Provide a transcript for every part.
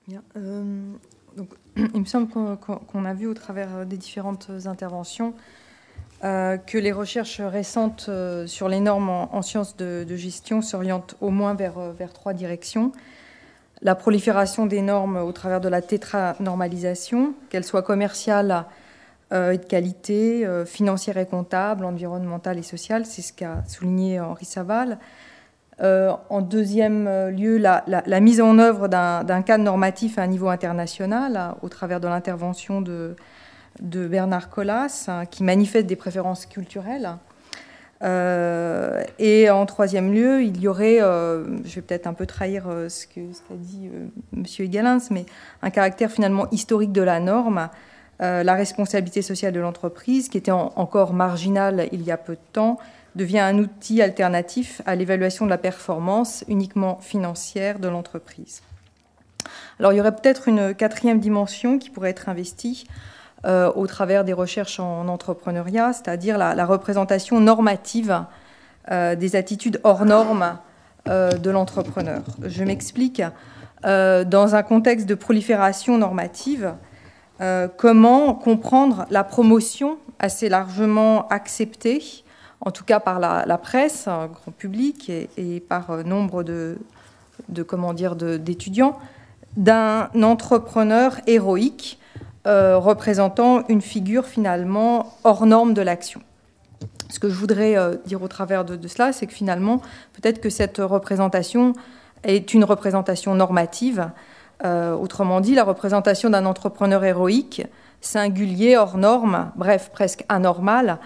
Bien. Donc, il me semble qu'on a vu au travers des différentes interventions que les recherches récentes sur les normes en sciences de gestion s'orientent au moins vers trois directions. La prolifération des normes au travers de la tétranormalisation, qu'elles soient commerciales et de qualité, financière et comptable, environnementale et sociale, c'est ce qu'a souligné Henri Saval. En deuxième lieu, la mise en œuvre d'un cadre normatif à un niveau international au travers de l'intervention de Bernard Collas, qui manifeste des préférences culturelles. Et en troisième lieu, il y aurait, je vais peut-être un peu trahir ce qu'a dit M. Egalins, mais un caractère finalement historique de la norme, la responsabilité sociale de l'entreprise, qui était encore marginale il y a peu de temps, devient un outil alternatif à l'évaluation de la performance uniquement financière de l'entreprise. Alors il y aurait peut-être une quatrième dimension qui pourrait être investie au travers des recherches en entrepreneuriat, c'est-à-dire la représentation normative des attitudes hors normes de l'entrepreneur. Je m'explique. Dans un contexte de prolifération normative, comment comprendre la promotion assez largement acceptée, en tout cas par la presse, grand public, et par nombre d'étudiants, d'un entrepreneur héroïque représentant une figure finalement hors norme de l'action. Ce que je voudrais dire au travers de cela, c'est que finalement, peut-être que cette représentation est une représentation normative. Autrement dit, la représentation d'un entrepreneur héroïque, singulier, hors norme, bref, presque anormal,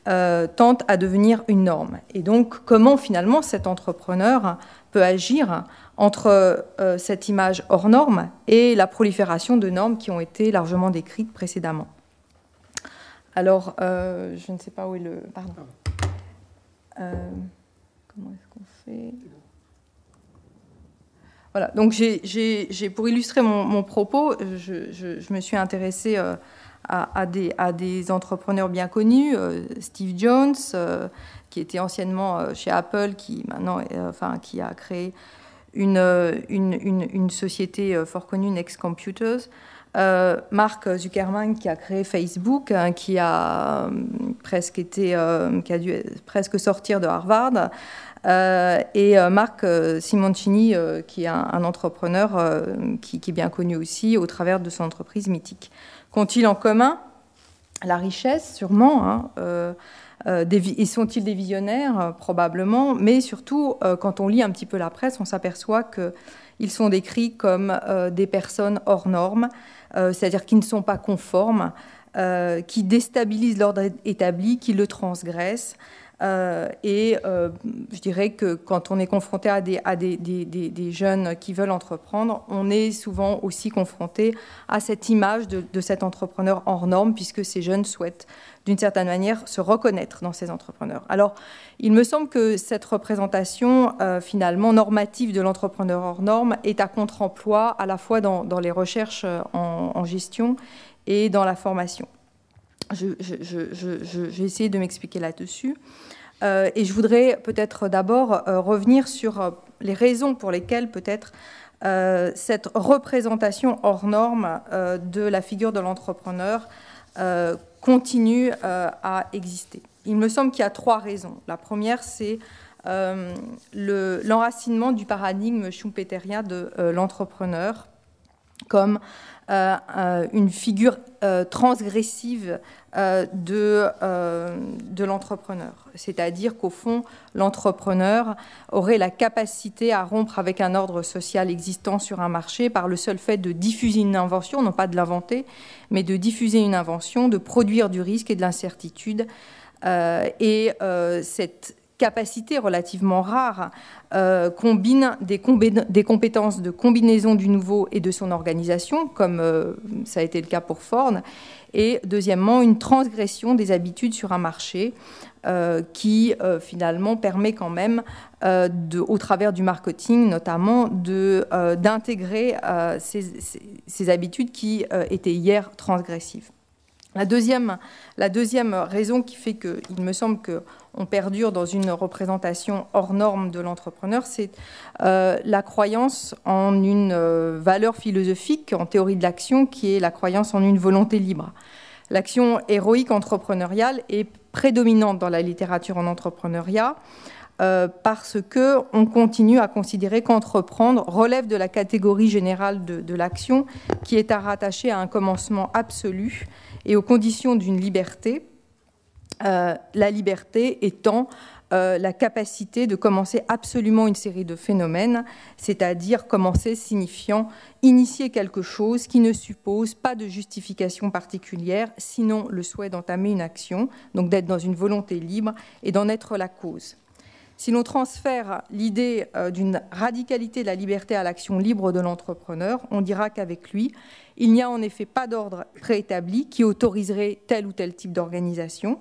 tente à devenir une norme. Et donc, comment finalement cet entrepreneur peut agir entre cette image hors norme et la prolifération de normes qui ont été largement décrites précédemment. Alors, je ne sais pas où est le... Pardon. Comment est-ce qu'on fait ? Voilà, donc pour illustrer mon propos, je me suis intéressée à des entrepreneurs bien connus, Steve Jones, qui était anciennement chez Apple, qui a créé une société fort connue, Next Computers, Mark Zuckerberg, qui a créé Facebook, qui a dû presque sortir de Harvard, et Marc Simoncini, qui est un entrepreneur qui est bien connu aussi au travers de son entreprise mythique. Qu'ont-ils en commun ? La richesse, sûrement, et sont-ils des visionnaires ? Probablement, mais surtout, quand on lit un petit peu la presse, on s'aperçoit qu'ils sont décrits comme des personnes hors normes, c'est-à-dire qui ne sont pas conformes, qui déstabilisent l'ordre établi, qui le transgressent. Je dirais que quand on est confronté à des jeunes qui veulent entreprendre, on est souvent aussi confronté à cette image de cet entrepreneur hors norme, puisque ces jeunes souhaitent d'une certaine manière se reconnaître dans ces entrepreneurs. Alors, il me semble que cette représentation finalement normative de l'entrepreneur hors norme est à contre-emploi à la fois dans les recherches en gestion et dans la formation. J'ai essayé de m'expliquer là-dessus. Et je voudrais peut-être d'abord revenir sur les raisons pour lesquelles peut-être cette représentation hors norme de la figure de l'entrepreneur continue à exister. Il me semble qu'il y a trois raisons. La première, c'est l'enracinement du paradigme schumpeterien de l'entrepreneur comme une figure transgressive de l'entrepreneur. C'est-à-dire qu'au fond, l'entrepreneur aurait la capacité à rompre avec un ordre social existant sur un marché par le seul fait de diffuser une invention, non pas de l'inventer, mais de diffuser une invention, de produire du risque et de l'incertitude. Cette capacité relativement rare combine des compétences de combinaison du nouveau et de son organisation, comme ça a été le cas pour Ford, et deuxièmement, une transgression des habitudes sur un marché qui finalement permet quand même, au travers du marketing notamment, d'intégrer ces habitudes qui étaient hier transgressives. La deuxième raison qui fait qu'il me semble qu'on perdure dans une représentation hors norme de l'entrepreneur, c'est la croyance en une valeur philosophique, en théorie de l'action, qui est la croyance en une volonté libre. L'action héroïque entrepreneuriale est prédominante dans la littérature en entrepreneuriat parce qu'on continue à considérer qu'entreprendre relève de la catégorie générale de l'action qui est à rattacher à un commencement absolu et aux conditions d'une liberté, la liberté étant la capacité de commencer absolument une série de phénomènes, c'est-à-dire commencer signifiant initier quelque chose qui ne suppose pas de justification particulière, sinon le souhait d'entamer une action, donc d'être dans une volonté libre et d'en être la cause. Si l'on transfère l'idée d'une radicalité de la liberté à l'action libre de l'entrepreneur, on dira qu'avec lui, il n'y a en effet pas d'ordre préétabli qui autoriserait tel ou tel type d'organisation.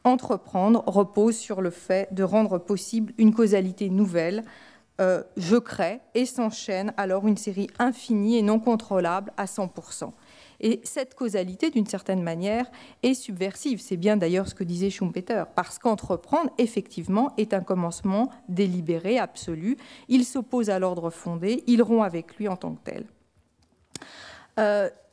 Entreprendre repose sur le fait de rendre possible une causalité nouvelle. Je crée et s'enchaîne alors une série infinie et non contrôlable à 100%. Et cette causalité, d'une certaine manière, est subversive. C'est bien d'ailleurs ce que disait Schumpeter, parce qu'entreprendre, effectivement, est un commencement délibéré, absolu. Il s'oppose à l'ordre fondé, il rompt avec lui en tant que tel.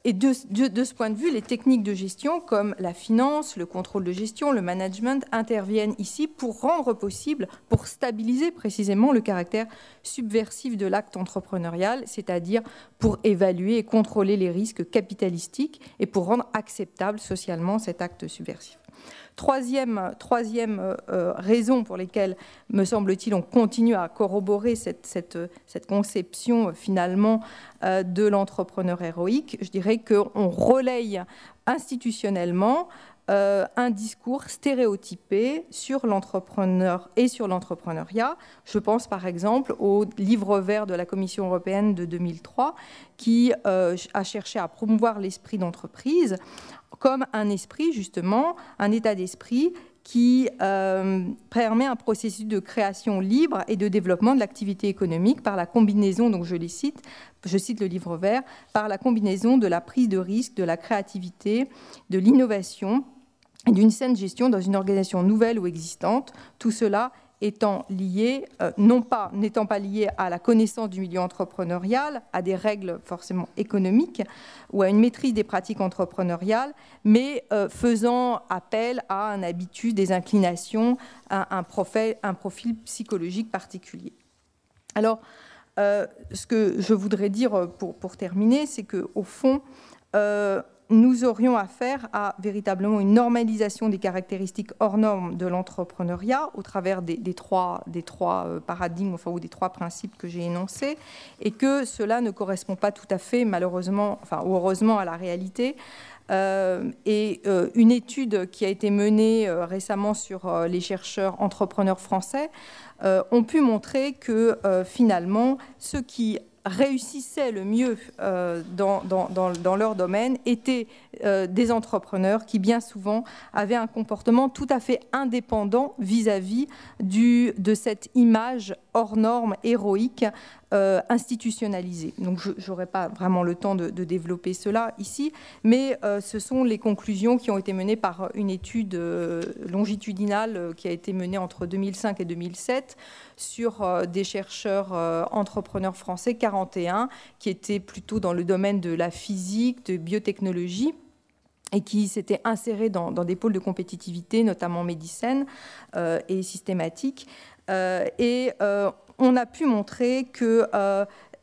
Et de ce point de vue, les techniques de gestion comme la finance, le contrôle de gestion, le management interviennent ici pour rendre possible, pour stabiliser précisément le caractère subversif de l'acte entrepreneurial, c'est-à-dire pour évaluer et contrôler les risques capitalistiques et pour rendre acceptable socialement cet acte subversif. Troisième raison pour laquelle, me semble-t-il, on continue à corroborer cette conception finalement de l'entrepreneur héroïque, je dirais qu'on relaye institutionnellement un discours stéréotypé sur l'entrepreneur et sur l'entrepreneuriat. Je pense par exemple au livre vert de la Commission européenne de 2003 qui a cherché à promouvoir l'esprit d'entreprise comme un esprit, justement, un état d'esprit qui permet un processus de création libre et de développement de l'activité économique par la combinaison, donc je cite le livre vert, par la combinaison de la prise de risque, de la créativité, de l'innovation et d'une saine gestion dans une organisation nouvelle ou existante. Tout cela étant lié, n'étant pas lié à la connaissance du milieu entrepreneurial, à des règles forcément économiques ou à une maîtrise des pratiques entrepreneuriales, mais faisant appel à un habitus, des inclinations, à un profil psychologique particulier. Alors, ce que je voudrais dire pour terminer, c'est qu'au fond, nous aurions affaire à véritablement une normalisation des caractéristiques hors normes de l'entrepreneuriat au travers des trois paradigmes, enfin, ou des trois principes que j'ai énoncés, et que cela ne correspond pas tout à fait, malheureusement, enfin, ou heureusement, à la réalité. Une étude qui a été menée récemment sur les chercheurs entrepreneurs français ont pu montrer que finalement, ceux qui réussissaient le mieux dans leur domaine étaient des entrepreneurs qui bien souvent avaient un comportement tout à fait indépendant vis-à-vis de cette image hors norme héroïque institutionnalisée. Donc je n'aurai pas vraiment le temps de développer cela ici, mais ce sont les conclusions qui ont été menées par une étude longitudinale qui a été menée entre 2005 et 2007 sur des chercheurs entrepreneurs français, 41, qui étaient plutôt dans le domaine de la physique, de biotechnologie, et qui s'étaient insérés dans des pôles de compétitivité, notamment médecine et systématique. On a pu montrer que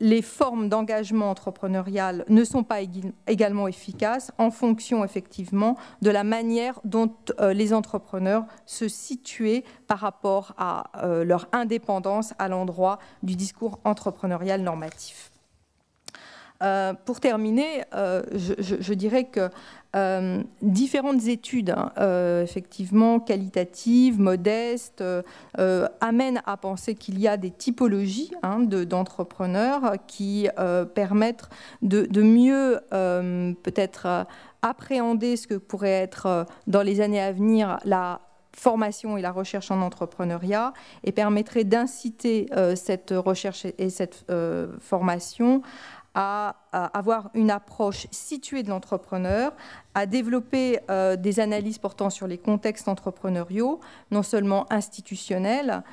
les formes d'engagement entrepreneurial ne sont pas également efficaces en fonction effectivement de la manière dont les entrepreneurs se situaient par rapport à leur indépendance à l'endroit du discours entrepreneurial normatif. Pour terminer, je dirais que différentes études, effectivement qualitatives, modestes, amènent à penser qu'il y a des typologies d'entrepreneurs qui permettent de mieux peut-être appréhender ce que pourrait être dans les années à venir la formation et la recherche en entrepreneuriat et permettrait d'inciter cette recherche et cette formation à avoir une approche située de l'entrepreneur, à développer des analyses portant sur les contextes entrepreneuriaux, non seulement institutionnels,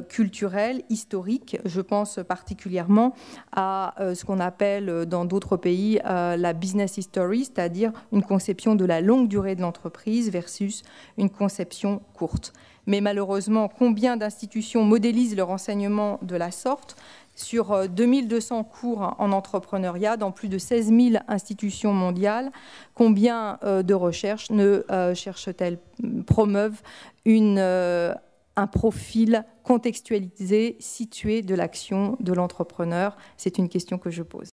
culturels, historiques. Je pense particulièrement à ce qu'on appelle dans d'autres pays la business history, c'est-à-dire une conception de la longue durée de l'entreprise versus une conception courte. Mais malheureusement, combien d'institutions modélisent leur enseignement de la sorte ? Sur 2200 cours en entrepreneuriat dans plus de 16 000 institutions mondiales, combien de recherches ne cherchent-elles, promeuvent un profil contextualisé, situé de l'action de l'entrepreneur? C'est une question que je pose.